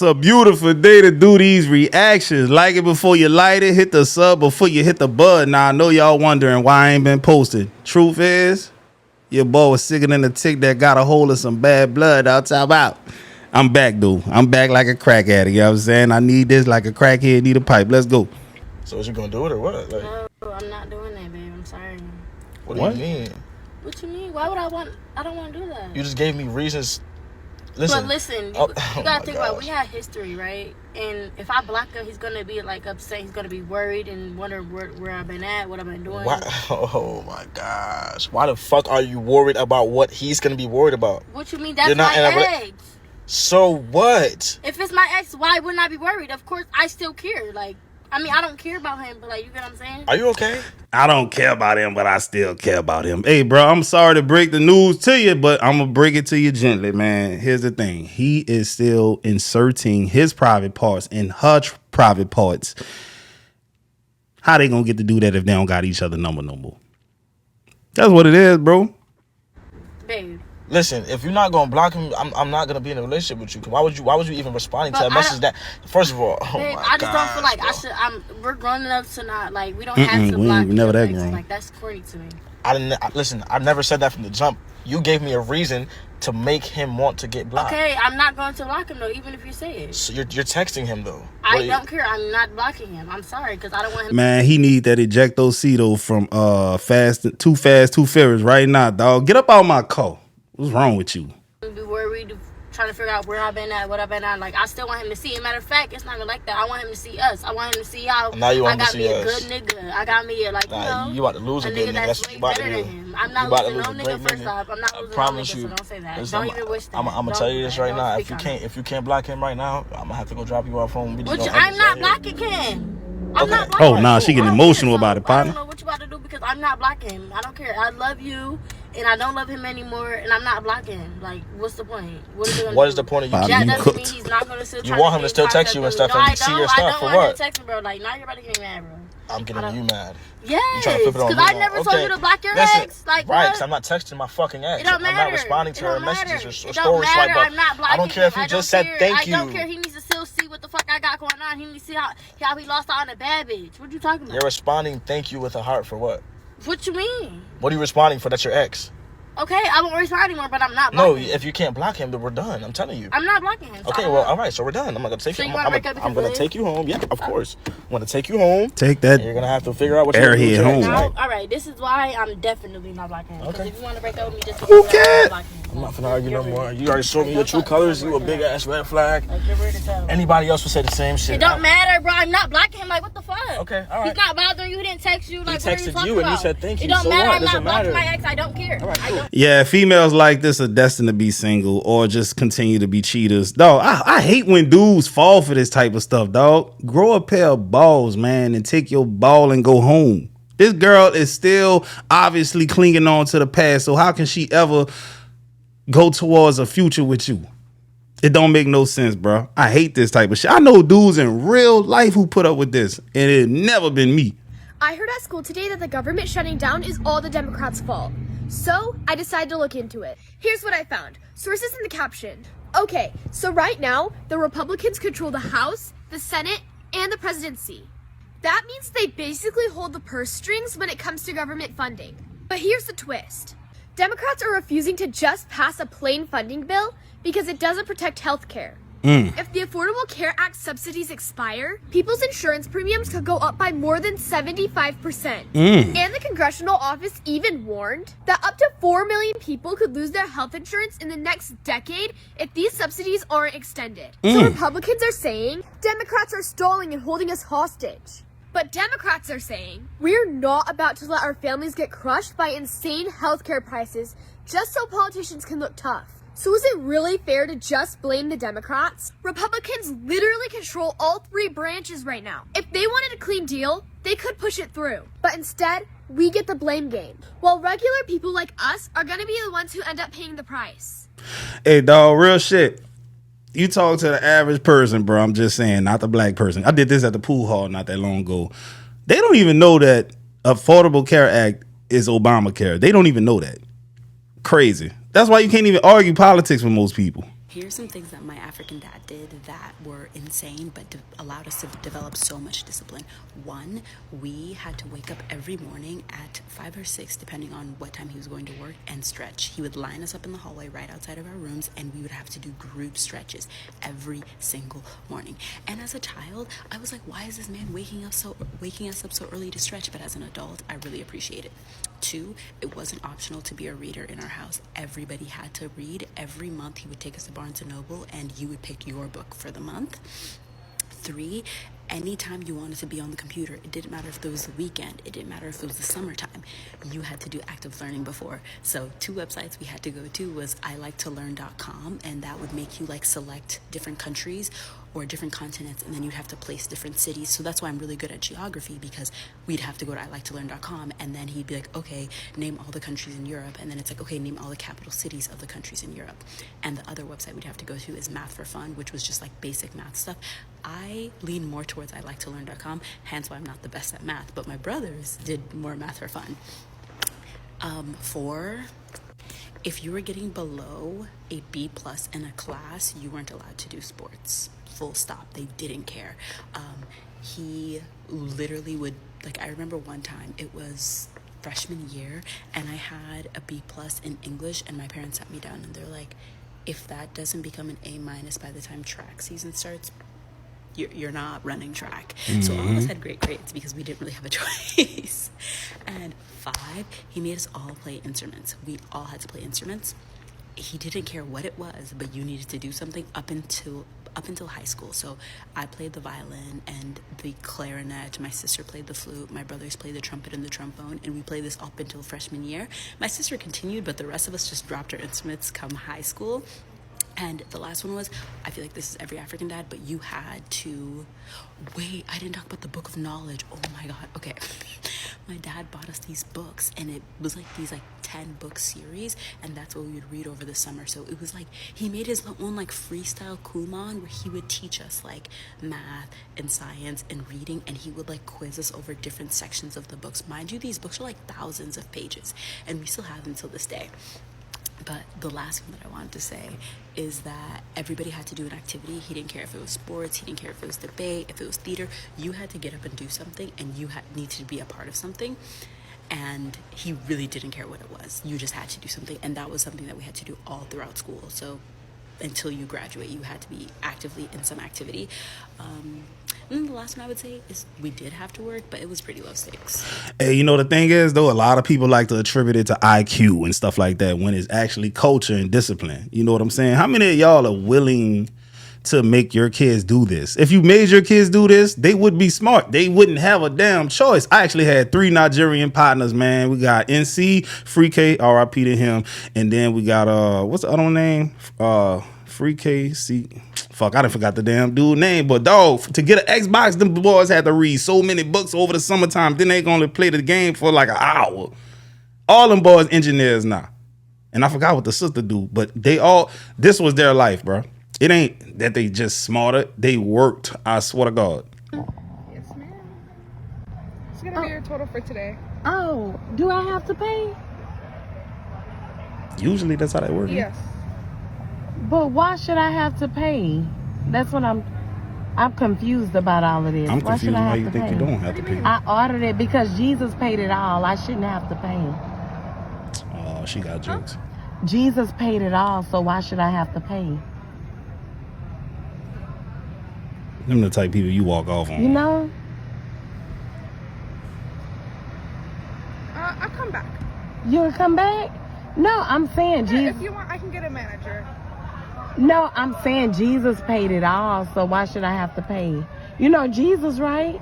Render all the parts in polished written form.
It's a beautiful day to do these reactions. Like it before you light it. Hit the sub before you hit the button. Now, I know y'all wondering why I ain't been posted. Truth is, your boy was sicker than a tick that got a hold of some bad blood. I'll top out. I'm back, dude. I'm back like a crack addict. You know what I'm saying? I need this like a crackhead need a pipe. Let's go. So is you gonna do it or what? Like, no, I'm not doing that, babe. I'm sorry. What do you mean? What you mean? Why would I want? I don't want to do that. You just gave me reasons. Listen. But listen, you gotta think about it. We have history, right? And if I block him, he's gonna be like upset. He's gonna be worried and wonder where I've been at, what I've been doing. Why? Oh my gosh! Why the fuck are you worried about what he's gonna be worried about? What you mean? That's my ex. So what? If it's my ex, why wouldn't I be worried? Of course, I still care. Like, I mean, I don't care about him, but like, you get what I'm saying? Are you okay? I don't care about him, but I still care about him. Hey, bro, I'm sorry to break the news to you, but I'm going to break it to you gently, man. Here's the thing. He is still inserting his private parts in her private parts. How they going to get to do that if they don't got each other number no more? That's what it is, bro. Babe. Listen, if you're not gonna block him, I'm not gonna be in a relationship with you. Why would you even responding to a message that? First of all, babe, I just don't feel like bro. I should. We're grown enough to not like. We don't have to block. Never that grown. Like that's corny to me. Listen, I never said that from the jump. You gave me a reason to make him want to get blocked. Okay, I'm not going to block him though, even if you say it. So you're texting him though. I don't care. I'm not blocking him. I'm sorry because I don't want him. Man, he need that ejectocito from Too Fast, Too Furious right now, dog. Get up out my car. What's wrong with you? Be worried, trying to figure out where I've been at, what I've been at. Like, I still want him to see. As a matter of fact, it's not even like that. I want him to see us. I want him to see how now you want I him to see got me us. a good nigga. I got me a, like, you about to lose a good nigga. That's what you about to do. I'm not losing no nigga first off. I'm not losing no nigga, so don't say that. Listen, don't even wish that. I'm gonna tell you this right now. If you can't block him right now, I'm gonna have to go drop you off home. I'm not blocking him. I'm not blocking him. Oh, nah, she getting emotional about it, partner. I don't know what you about to do because I'm not blocking him. I don't care. I love you. And I don't love him anymore, and I'm not blocking him. Like, what's the point? What is the point of you? That doesn't mean he's not gonna still. You want him to still text you and stuff and see your stuff for what? I don't want him to text me, bro. Like, now you're about to get me mad, bro. I'm getting you mad. Yes, because I never told you to block your ex. Like, right? Because I'm not texting my fucking ex. It don't matter. I'm not responding to her messages or story swipe up. I'm not blocking. I don't care if you just said thank you. I don't care. He needs to still see what the fuck I got going on. He needs to see how he lost out on a bad bitch. What you talking about? You're responding thank you with a heart for what? What you mean? What are you responding for? That's your ex. Okay, I won't respond anymore, but I'm not blocking him. No, if you can't block him, then we're done. I'm telling you. I'm not blocking him. So okay, well, all right, so we're done. I'm not gonna take you. I'm gonna take you home. Yeah, of course. I'm gonna take you home. Take that. You're gonna have to figure out what you're airhead home. No, all right, this is why I'm definitely not blocking him. Okay. If you want to break up with me, just who cares? I'm not gonna argue no more. You already showed me your true colors. You a big ass red flag. Anybody else would say the same shit. It don't matter, bro. I'm not blocking him. Like, what the fuck? Okay, all right. He's not bothering you. He didn't text you. Like, he texted you and you said thank you. It don't matter. I'm not blocking my ex. I don't care. Yeah, females like this are destined to be single or just continue to be cheaters. Dog, I hate when dudes fall for this type of stuff, dog. Grow a pair of balls, man, and take your ball and go home. This girl is still obviously clinging on to the past, so how can she ever go towards a future with you? It don't make no sense, bro. I hate this type of shit. I know dudes in real life who put up with this, and it never been me. I heard at school today that the government shutting down is all the Democrats' fault. So I decided to look into it. Here's what I found. Sources in the caption. Okay, so right now, the Republicans control the House, the Senate, and the presidency. That means they basically hold the purse strings when it comes to government funding. But here's the twist. Democrats are refusing to just pass a plain funding bill because it doesn't protect health care. If the Affordable Care Act subsidies expire, people's insurance premiums could go up by more than 75%. And the congressional office even warned that up to 4 million people could lose their health insurance in the next decade if these subsidies aren't extended. So Republicans are saying Democrats are stalling and holding us hostage. But Democrats are saying we're not about to let our families get crushed by insane healthcare prices just so politicians can look tough. So is it really fair to just blame the Democrats? Republicans literally control all three branches right now. If they wanted a clean deal, they could push it through. But instead, we get the blame game. While regular people like us are gonna be the ones who end up paying the price. Hey, dog, real shit. You talk to the average person, bro. I'm just saying, not the black person. I did this at the pool hall not that long ago. They don't even know that Affordable Care Act is Obamacare. They don't even know that. Crazy. That's why you can't even argue politics with most people. Here's some things that my African dad did that were insane, but allowed us to develop so much discipline. One, we had to wake up every morning at 5 or 6, depending on what time he was going to work, and stretch. He would line us up in the hallway right outside of our rooms, and we would have to do group stretches every single morning. And as a child, I was like, why is this man waking us up so early to stretch? But as an adult, I really appreciate it. 2, it wasn't optional to be a reader in our house. Everybody had to read. Every month he would take us to Barnes & Noble and you would pick your book for the month. 3, anytime you wanted to be on the computer, it didn't matter if it was the weekend, it didn't matter if it was the summertime, you had to do active learning before. So 2 websites we had to go to was iliketolearn.com, and that would make you like select different countries or different continents, and then you'd have to place different cities. So that's why I'm really good at geography, because we'd have to go to iliketolearn.com, and then he'd be like, okay, name all the countries in Europe, and then it's like, okay, name all the capital cities of the countries in Europe. And the other website we'd have to go to is Math for Fun, which was just like basic math stuff. I lean more towards iliketolearn.com, hence why I'm not the best at math, but my brothers did more Math for Fun. 4, if you were getting below a B+ in a class, you weren't allowed to do sports. Full stop. They didn't care. He literally would, like, I remember one time it was freshman year and I had a B+ in English, and my parents sat me down and they're like, if that doesn't become an A- by the time track season starts, you're not running track. So all of us had great grades because we didn't really have a choice. And 5, he made us all play instruments. We all had to play instruments. He didn't care what it was, but you needed to do something up until high school. So I played the violin and the clarinet. My sister played the flute. My brothers played the trumpet and the trombone, and we played this up until freshman year. My sister continued, but the rest of us just dropped our instruments come high school. And the last one was, I feel like this is every African dad, but you had to, wait, I didn't talk about the Book of Knowledge. Oh my God. Okay. My dad bought us these books, and it was like these 10 book series, and that's what we would read over the summer. So it was like, he made his own like freestyle Kumon where he would teach us like math and science and reading, and he would like quiz us over different sections of the books. Mind you, these books are like thousands of pages, and we still have them till this day. But the last one that I wanted to say is that everybody had to do an activity. He didn't care if it was sports, he didn't care if it was debate, if it was theater. You had to get up and do something, and you needed to be a part of something. And he really didn't care what it was. You just had to do something, and that was something that we had to do all throughout school. So until you graduate, you had to be actively in some activity. And the last one I would say is we did have to work, but it was pretty low stakes. Hey, you know, the thing is, though, a lot of people like to attribute it to IQ and stuff like that when it's actually culture and discipline. You know what I'm saying? How many of y'all are willing to make your kids do this? If you made your kids do this, they would be smart. They wouldn't have a damn choice. I actually had 3 Nigerian partners, man. We got NC, Free K, RIP to him. And then we got, what's the other one name? Free K, C. Fuck, I done forgot the damn dude name. But dog, to get an Xbox, them boys had to read so many books over the summertime. Then they gonna play the game for like an hour. All them boys engineers now. And I forgot what the sister do, but this was their life, bro. It ain't that they just smarter. They worked, I swear to God. Yes, ma'am. It's gonna be your total for today. Oh, do I have to pay? Usually that's how they work. Yes. But why should I have to pay? That's what I'm confused about all of this. I'm Why should confused I why have you to think pay? you don't have to pay. I ordered it because Jesus paid it all. I shouldn't have to pay. Oh, she got jokes. Jesus paid it all, so why should I have to pay? Them the type people you walk off on. You know? I'll come back. You'll come back? No, I'm saying Yeah, Jesus. if you want, I can get a manager. No, I'm saying Jesus paid it all, so why should I have to pay? You know Jesus, right?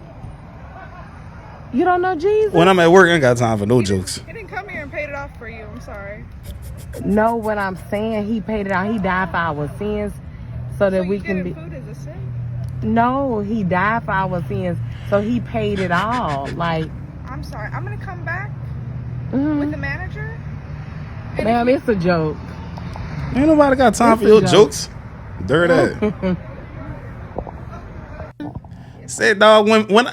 You don't know Jesus? When I'm at work, I ain't got time for no jokes. He didn't come here and paid it off for you. I'm sorry. No, what I'm saying, he paid it all. He died for our sins so that So we you can be. getting food is a sin? No, he died for our sins, so he paid it all. Like, I'm sorry. I'm gonna come back mhm. with the manager. And Ma'am, it's a joke. Ain't nobody got time It's for a your joke. jokes. Dirt that. Said, dog, when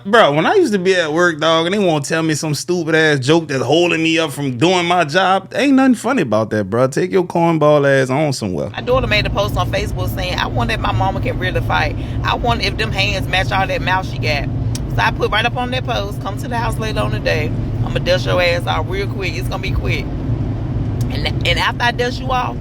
I used to be at work, dog, and they want to tell me some stupid ass joke that's holding me up from doing my job, ain't nothing funny about that, bro. Take your cornball ass on somewhere. My daughter made a post on Facebook saying, I wonder if my mama can really fight. I wonder if them hands match all that mouth she got. So I put right up on that post, come to the house later on today. I'm going to dust your ass off real quick. It's going to be quick. And after I dust you off,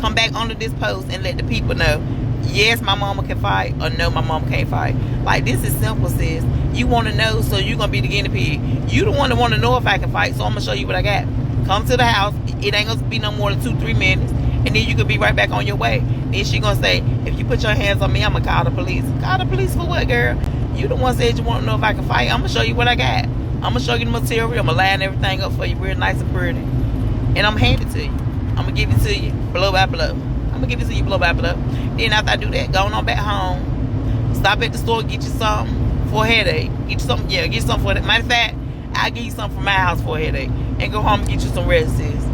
come back under this post and let the people know, yes, my mama can fight, or no, my mama can't fight. Like, this is simple, sis. You want to know, so you're going to be the guinea pig. You the one that want to know if I can fight, so I'm going to show you what I got. Come to the house. It ain't going to be no more than 2-3 minutes. And then you could be right back on your way. Then she going to say, if you put your hands on me, I'm going to call the police. Call the police for what, girl? You the one said you want to know if I can fight. I'm going to show you what I got. I'm going to show you the material. I'm going to line everything up for you real nice and pretty. And I'm going to hand it to you. I'm going to give it to you blow by blow. I'm going to give it to you blow by blow. Then after I do that, going on back home. Stop at the store, get you something for a headache. Get you something, get you something for a headache. Matter of fact, I'll give you something from my house for a headache. And go home and get you some rest, sis.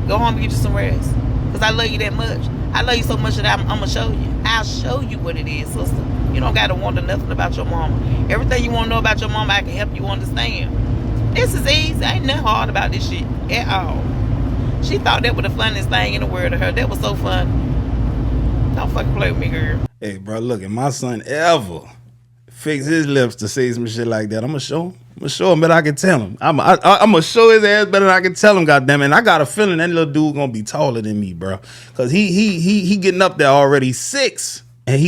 Go home and get you some rest. Because I love you that much. I love you so much that I'm going to show you. I'll show you what it is, sister. You don't got to wonder nothing about your mama. Everything you want to know about your mama, I can help you understand. This is easy. Ain't nothing hard about this shit at all. She thought that was the funniest thing in the world to her. That was so fun. Don't fucking play with me, girl. Hey, bro, look, if my son ever fix his lips to say some shit like that, I'm going to show him. I'm going to show him better I can tell him. I'm going to show his ass better than I can tell him, goddamn it. And I got a feeling that little dude going to be taller than me, bro. Because he getting up there already 6. And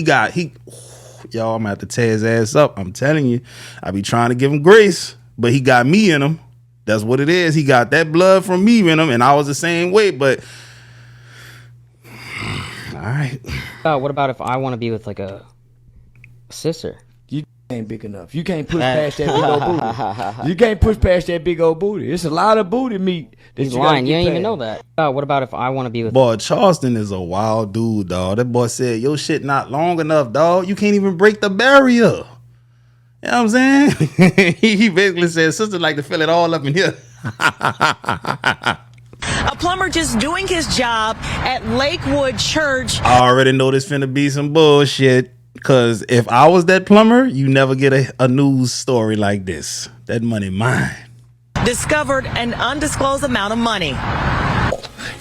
y'all, I'm going to have to tear his ass up. I'm telling you. I be trying to give him grace, but he got me in him. That's what it is. He got that blood from me in him, and I was the same way, but all right. What about if I want to be with like a sister? You ain't big enough. You can't push past that big old booty. You can't push past that big old booty. It's a lot of booty meat. He's lying. You ain't even know that. What about if I want to be with... Boy, Charleston is a wild dude, dog. That boy said, your shit not long enough, dog. You can't even break the barrier. You know what I'm saying? He basically said, sister like to fill it all up in here. A plumber just doing his job at Lakewood Church. I already know this finna be some bullshit, because if I was that plumber, you never get a news story like this. That money mine. Discovered an undisclosed amount of money.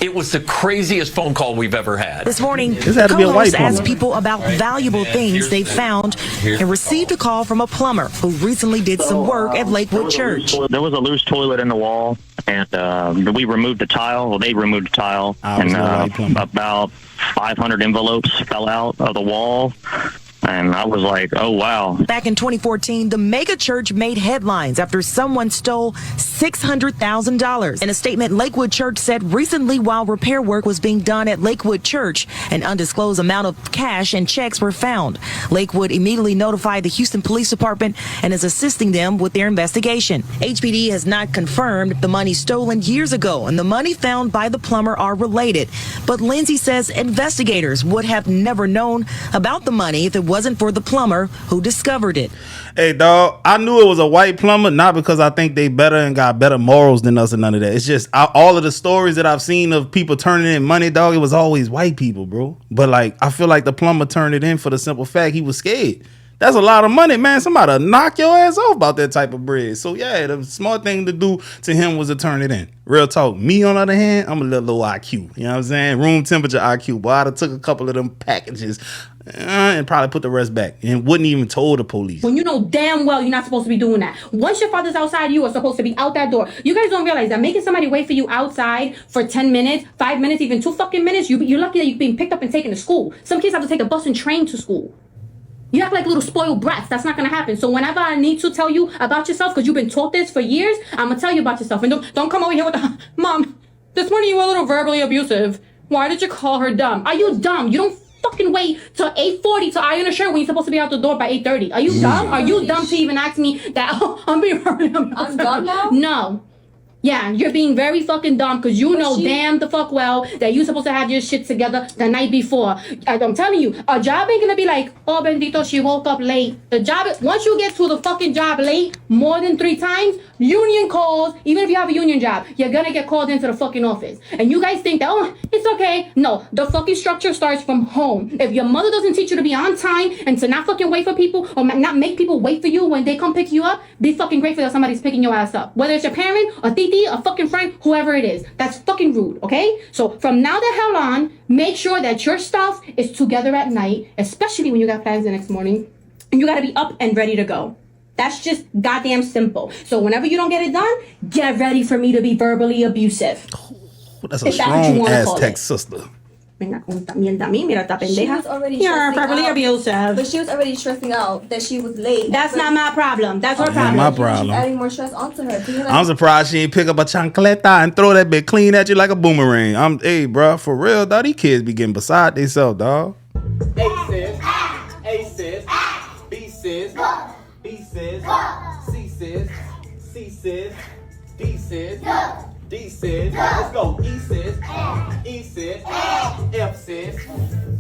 It was the craziest phone call we've ever had. This morning, co-hosts asked people about valuable things they found and received a call from a plumber who recently did some work at Lakewood Church. There was a loose toilet in the wall, and we removed the tile. Well, they removed the tile, and about 500 envelopes fell out of the wall. And I was like, oh, wow. Back in 2014, the mega church made headlines after someone stole $600,000. In a statement, Lakewood Church said recently while repair work was being done at Lakewood Church, an undisclosed amount of cash and checks were found. Lakewood immediately notified the Houston Police Department and is assisting them with their investigation. HPD has not confirmed the money stolen years ago and the money found by the plumber are related. But Lindsay says investigators would have never known about the money if it wasn't for the plumber who discovered it. Hey, dog, I knew it was a white plumber, not because I think they better and got better morals than us or none of that. It's just all of the stories that I've seen of people turning in money, dog, it was always white people, bro. But like, I feel like the plumber turned it in for the simple fact he was scared. That's a lot of money, man. Somebody knock your ass off about that type of bread. So yeah, the smart thing to do to him was to turn it in. Real talk. Me, on the other hand, I'm a little low IQ. You know what I'm saying? Room temperature IQ. Boy, I'd have took a couple of them packages and probably put the rest back and wouldn't even told the police. When you know damn well you're not supposed to be doing that. Once your father's outside, you are supposed to be out that door. You guys don't realize that making somebody wait for you outside for 10 minutes, 5 minutes, even 2 fucking minutes, you're lucky that you're being picked up and taken to school. Some kids have to take a bus and train to school. You act like little spoiled brats. That's not going to happen. So whenever I need to tell you about yourself, because you've been taught this for years, I'm going to tell you about yourself. And don't come over here with the, Mom, this morning you were a little verbally abusive. Why did you call her dumb? Are you dumb? You don't fucking wait till 8:40 to iron a shirt when you're supposed to be out the door by 8:30. Are you dumb? Are you dumb to even ask me that? Oh, I'm being verbally abusive. I'm dumb now? No. Yeah, you're being very fucking dumb because you know damn the fuck well that you're supposed to have your shit together the night before. I'm telling you, a job ain't gonna be like, oh, bendito, she woke up late. The job, once you get to the fucking job late more than 3 times, union calls, even if you have a union job, you're gonna get called into the fucking office. And you guys think that, oh, it's okay. No, the fucking structure starts from home. If your mother doesn't teach you to be on time and to not fucking wait for people or not make people wait for you when they come pick you up, be fucking grateful that somebody's picking your ass up. Whether it's your parent, a titi, a fucking friend, whoever it is. That's fucking rude, okay? So from now the hell on, make sure that your stuff is together at night, especially when you got plans the next morning, and you gotta be up and ready to go. That's just goddamn simple. So whenever you don't get it done, get ready for me to be verbally abusive. That's a strong Aztec sister. Venga, con mierda a mí, mira esta pendeja. You're verbally abusive. But she was already stressing out that she was late. That's not my problem. That's her problem. My problem. She's adding more stress onto her. So I'm surprised she ain't pick up a chancleta and throw that bit clean at you like a boomerang. Hey, bro, for real, dog, these kids be getting beside themselves, dog. A says, A says, B says, B says, C says, C says, D says, D says, let's go. E says, E says, F says,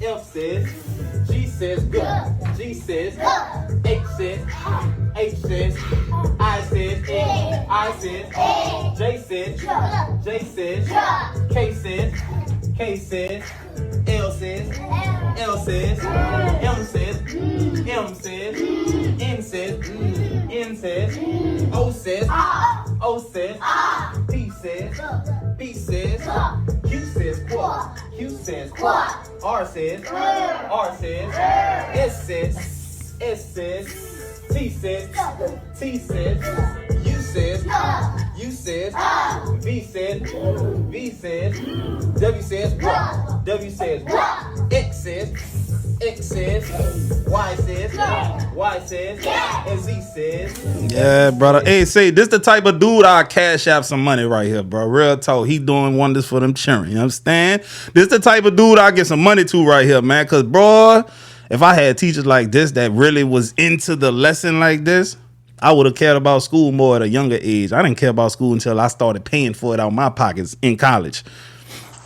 F says, G says, good. G says, H says, H says, I says, I says, J says, J says, K says, K says, L says, L says, M says, M says, N says, N says, O says, O says, P says, P says, Q says quad, Q says quad, R says, R says, S says, S says, T says, T says, U says, U says, V says, V says, W says what, W says what, X says, X says, Y says, Y says, and Z says. Yeah, brother. Hey, say, this the type of dude I cash out some money right here, bro. Real talk. He doing wonders for them children. You understand? This the type of dude I get some money to right here, man. Because, bro, if I had teachers like this that really was into the lesson like this, I would have cared about school more at a younger age. I didn't care about school until I started paying for it out of my pockets in college.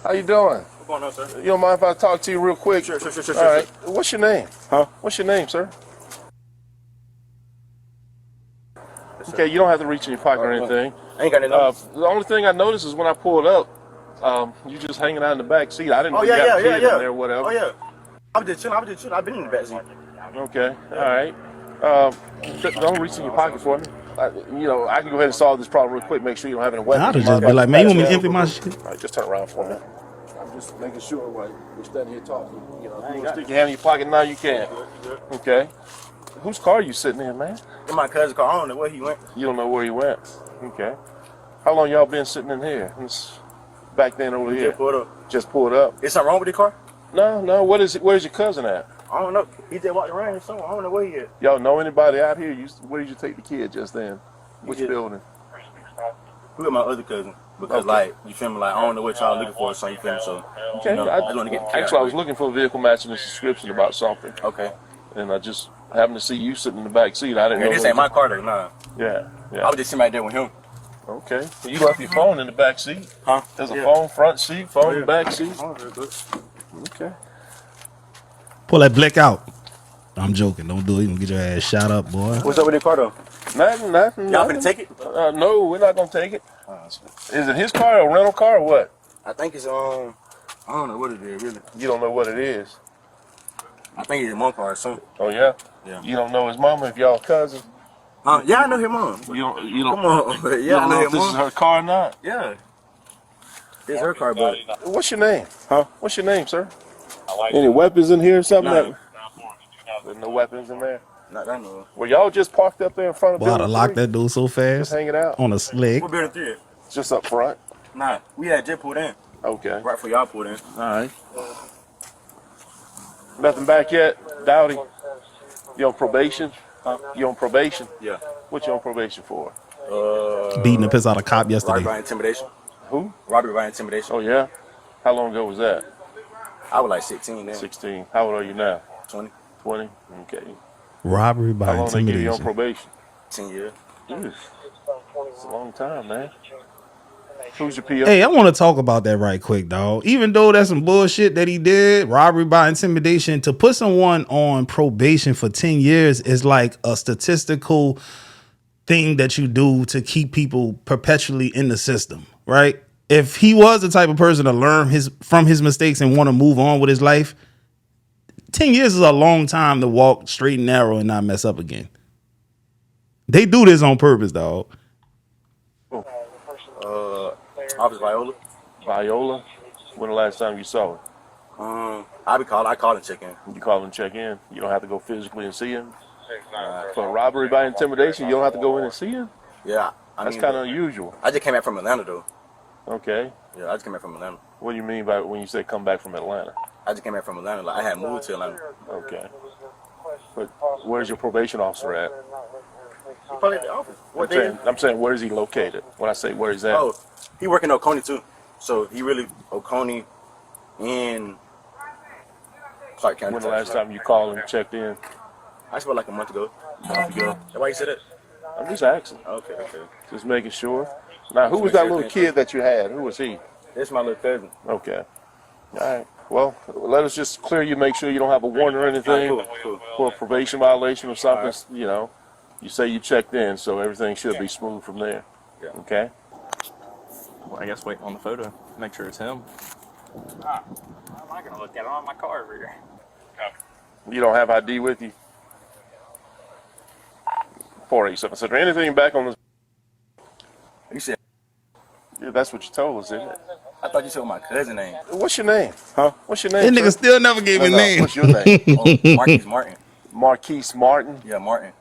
How you doing? What's going on, sir? You don't mind if I talk to you real quick? Sure. All right. What's your name? Huh? What's your name, sir? Yes, sir. Okay, you don't have to reach in your pocket or anything. I ain't got anything. The only thing I noticed is when I pulled up, you just hanging out in the back seat. I didn't know you got a kid in there or whatever. Oh, yeah. I was just chilling. I've been in the back seat. Okay, all right. Don't reach in your pocket for me. I can go ahead and solve this problem real quick. Make sure you don't have any weapons. I'd have just been like, man, you want me to empty my shit? All right, just turn around for me. I'm just making sure while we're standing here talking. You know, if you want to stick your hand in your pocket now, you can. Okay. Whose car are you sitting in, man? In my cousin's car. I don't know where he went. You don't know where he went? Okay. How long y'all been sitting in here? Back then over here? Just pulled up. Just pulled up. Is something wrong with the car? No. Where's your cousin at? I don't know. He just walked around here somewhere. I don't know where he is. Y'all know anybody out here? Where did you take the kid just then? Which building? Who with my other cousin? Because, like, you feel me? Like, I don't know what y'all looking for, so you feel me? So, okay. You know, I just want to get. Actually, I was looking for a vehicle matching the description about something. Okay. And I just happened to see you sitting in the back seat. I didn't know. This ain't my car, though. Nah. Yeah. I was just sitting right there with him. Okay. Well, you left your phone in the back seat. Huh? There's a phone front seat, phone in the back seat. Okay. Pull that blick out. I'm joking. Don't do it. You gonna get your ass shot up, boy. What's up with your car, though? Nothing. Y'all finna take it? No, we're not gonna take it. Is it his car, a rental car, or what? I think it's I don't know what it is, really. You don't know what it is? I think it's his mom car or something. Oh yeah? Yeah. You don't know his mama if y'all cousins? Yeah, I know his mom. You don't. Come on. Yeah, I know if this is her car or not? Yeah. It's her car, but. What's your name? Huh? What's your name, sir? Any weapons in here or something? No. There's no weapons in there? Not that no. Well, y'all just parked up there in front of Boy, I'd have building locked 3? that dude so fast. Just hanging out? On a slick. What building 3 at? Just up front? Nah, we had just pulled in. Okay. Right before y'all pulled in. All right. Nothing back yet? Dowdy? You on probation? Huh? You on probation? Yeah. What you on probation for? Beating the piss out of a cop yesterday. Robbery by intimidation. Who? Robbery by intimidation. Oh, yeah? How long ago was that? I was like 16 then. 16. How old are you now? 20. 20? Okay. Robbery by How long they give you on intimidation. probation? 10 years. It's a long time, man. Who's your PO? Hey, I want to talk about that right quick, dog. Even though that's some bullshit that he did, robbery by intimidation, to put someone on probation for 10 years is like a statistical thing that you do to keep people perpetually in the system, right? If he was the type of person to learn from his mistakes and want to move on with his life, 10 years is a long time to walk straight and narrow and not mess up again. They do this on purpose, dog. Officer Viola. Viola? When the last time you saw her? I call and check in. You call and check in? You don't have to go physically and see him? For robbery by intimidation, you don't have to go in and see him? Yeah. That's kind of unusual. I just came back from Atlanta, though. Okay. Yeah, I just came back from Atlanta. What do you mean by when you say come back from Atlanta? I just came back from Atlanta. Like, I had moved to Atlanta. Okay. But where's your probation officer at? He probably at the office. I'm saying where is he located? When I say where is that? Oh, he working in Oconee too. So he really Oconee in Clark County. When the last time you called and checked in? I spent like a month ago. Why you said that? I'm just asking. Okay. Just making sure. Now, who was that little kid that you had? Who was he? That's my little cousin. Okay. All right. Well, let us just clear you, make sure you don't have a warrant or anything for a probation violation or something. Right. You know, you say you checked in, so everything should be smooth from there. Yeah. Okay? Well, I guess wait on the photo, make sure it's him. I'm not going to look at it on my car over here. You don't have ID with you? 487. So is there anything back on this? You said. Yeah, that's what you told us, isn't it? I thought you told my cousin's name. What's your name? Huh? What's your name? That nigga still never gave me a name. What's your name? Marquise Martin. Marquise Martin? Yeah, Martin.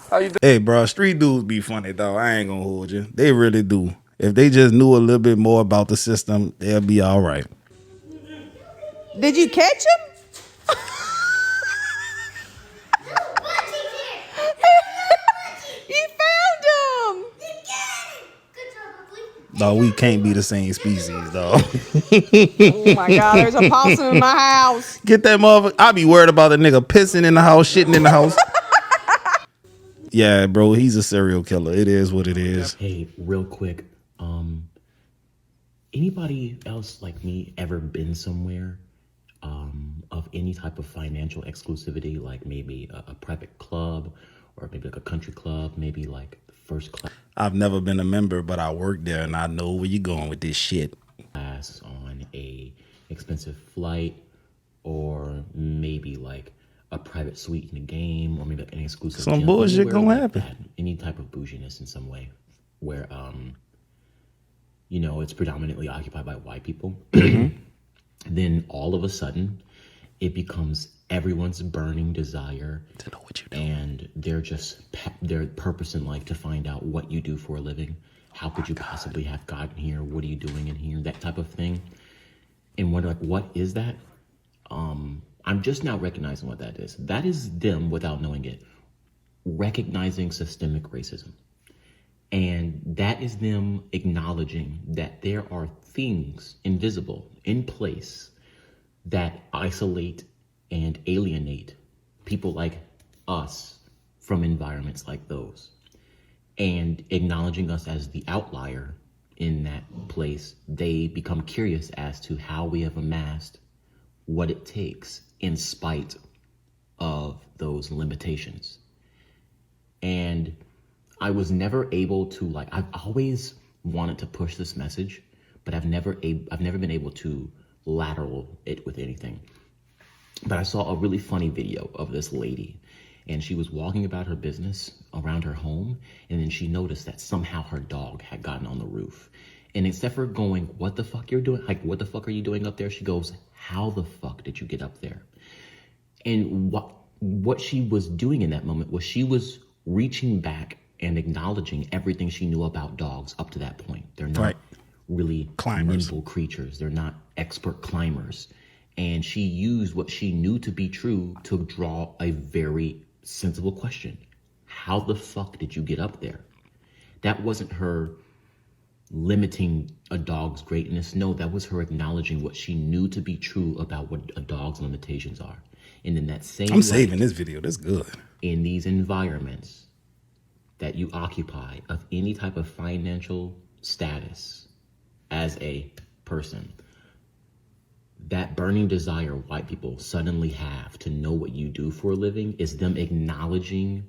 How you doing? Hey, bro, street dudes be funny, though. I ain't gonna hold you. They really do. If they just knew a little bit more about the system, they'll be all right. Did you catch him? You found him! Dog, we can't be the same species, dog. Oh my God, there's a possum in my house. Get that motherfucker. I be worried about the nigga pissing in the house, shitting in the house. Yeah, bro, he's a serial killer. It is what it is. Hey, real quick, anybody else like me ever been somewhere of any type of financial exclusivity, like maybe a private club or maybe like a country club, maybe like first class? I've never been a member, but I work there and I know where you're going with this shit. On a expensive flight, or maybe like a private suite in a game, or maybe like an exclusive some gym, bullshit gonna like happen. That, any type of bouginess in some way, where you know, it's predominantly occupied by white people. Then all of a sudden, it becomes everyone's burning desire to know what you do, and their purpose in life to find out what you do for a living. How could you possibly have gotten here? What are you doing in here? That type of thing. And wonder, like, what is that? I'm just now recognizing what that is. That is them, without knowing it, recognizing systemic racism. And that is them acknowledging that there are things invisible in place that isolate and alienate people like us from environments like those. And acknowledging us as the outlier in that place, they become curious as to how we have amassed what it takes in spite of those limitations. And I was never able to, like, I've always wanted to push this message, but I've never been able to lateral it with anything. But I saw a really funny video of this lady, and she was walking about her business around her home, and then she noticed that somehow her dog had gotten on the roof. And instead of her going, what the fuck you're doing? Like, what the fuck are you doing up there? She goes, how the fuck did you get up there? And what she was doing in that moment was she was reaching back and acknowledging everything she knew about dogs up to that point. They're not really nimble creatures. They're not expert climbers. And she used what she knew to be true to draw a very sensible question. How the fuck did you get up there? That wasn't her limiting a dog's greatness. No, that was her acknowledging what she knew to be true about what a dog's limitations are. And in that same I'm saving this video. That's good. In these environments that you occupy of any type of financial status as a person. That burning desire white people suddenly have to know what you do for a living is them acknowledging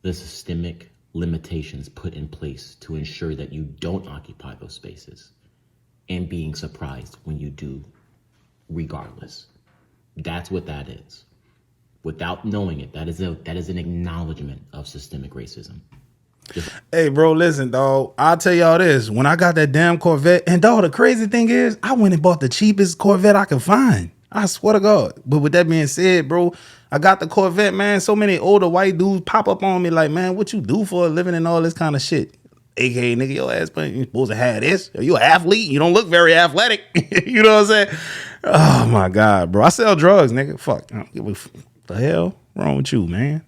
the systemic limitations put in place to ensure that you don't occupy those spaces and being surprised when you do regardless. That's what that is. Without knowing it, that is an acknowledgement of systemic racism. Hey, bro, listen, dog. I'll tell y'all this. When I got that damn Corvette, and dog, the crazy thing is, I went and bought the cheapest Corvette I could find. I swear to God. But with that being said, bro, I got the Corvette, man. So many older white dudes pop up on me like, man, what you do for a living and all this kind of shit. AKA, nigga, your ass, you supposed to have this. Are you an athlete? You don't look very athletic. You know what I'm saying? Oh, my God, bro. I sell drugs, nigga. Fuck. What the hell wrong with you, man?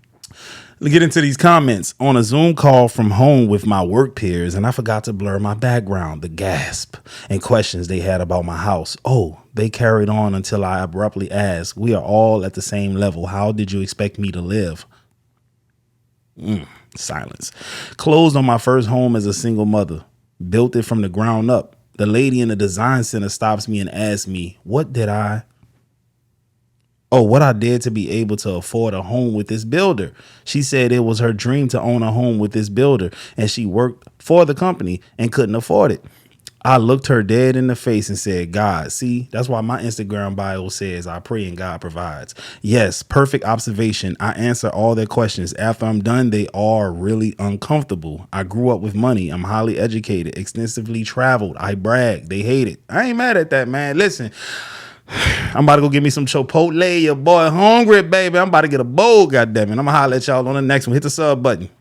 Let's get into these comments. On a Zoom call from home with my work peers, and I forgot to blur my background, the gasp, and questions they had about my house. Oh, they carried on until I abruptly asked, we are all at the same level. How did you expect me to live? Silence. Closed on my first home as a single mother. Built it from the ground up. The lady in the design center stops me and asks me, what I did to be able to afford a home with this builder. She said it was her dream to own a home with this builder, and she worked for the company and couldn't afford it. I looked her dead in the face and said, God, see, that's why my Instagram bio says I pray and God provides. Yes, perfect observation. I answer all their questions. After I'm done, they are really uncomfortable. I grew up with money. I'm highly educated, extensively traveled. I brag. They hate it. I ain't mad at that, man. Listen, I'm about to go get me some Chipotle. Your boy hungry, baby. I'm about to get a bowl, goddammit. I'm going to holler at y'all on the next one. Hit the sub button.